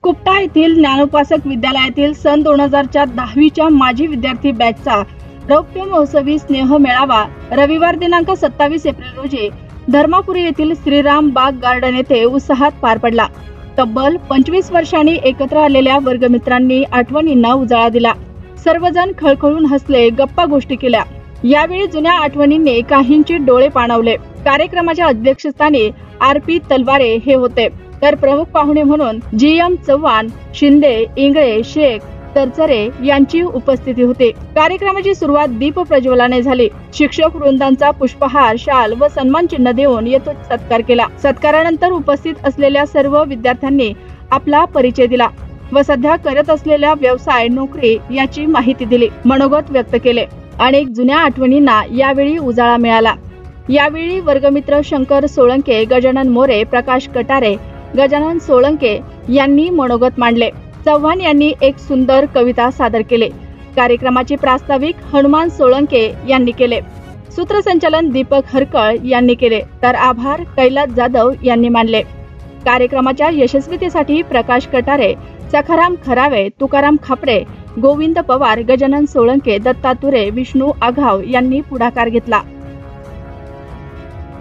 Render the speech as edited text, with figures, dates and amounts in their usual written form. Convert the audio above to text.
कुपटा येथील ज्ञानोपासक विद्यालयातील सन 2004च्या 10वीच्या माजी विद्यार्थी बॅचचा रौप्य महोत्सवी स्नेह मेळावा रविवार दिनांक 27 एप्रिल रोजी धर्मापुरी येथील श्रीराम बाग गार्डन येथे उत्साहात पार पडला। तब्बल 25 वर्षांनी एकत्र आलेल्या वर्गमित्रांनी आठवणींना उजाळा दिला। सर्वजण खळखळून हसले, गप्पा गोष्टी केल्या। यावेळी जुन्या आठवणींनी काहींचे डोळे पाणावले। कार्यक्रमाच्या अध्यक्षस्थानी RP तलवारे हे होते, तर प्रमुख पाहुणे म्हणून GM चव्हाण, शिंदे, इंगळे, शेख, तरचरे यांची उपस्थिती होती। कार्यक्रमाची सुरुवात दीप प्रज्वलनाने झाली। शिक्षक वृंदांचा पुष्पहार, शाल व सन्मान चिन्ह देऊन यथोचित सत्कार केला। सत्कारानंतर उपस्थित असलेल्या सर्व विद्यार्थ्यांनी आपला परिचय दिला व सध्या करत असलेल्या व्यवसाय, नोकरी याची माहिती दिली, मनोगत व्यक्त केले। अनेक जुन्या आठवणींना यावेळी उजाळा मिळाला। यावेळी वर्गमित्र शंकर सोळंके, गजानन मोरे, प्रकाश कटारे, गजानन सोळंके यांनी मनोगत मांडले। चव्हाण यांनी एक सुंदर कविता सादर केले। कार्यक्रमाचे प्रास्ताविक हनुमान सोळंके यांनी केले। सूत्रसंचालन दीपक हरकळ यांनी केले, तर आभार कैलास जाधव यांनी मानले। कार्यक्रमाच्या यशस्वीतेसाठी प्रकाश कटारे, सखाराम खरावे, तुकाराम खापरे, गोविंद पवार, गजानन सोळंके, दत्ता तुरे, विष्णू आघाव यांनी पुढाकार घेतला।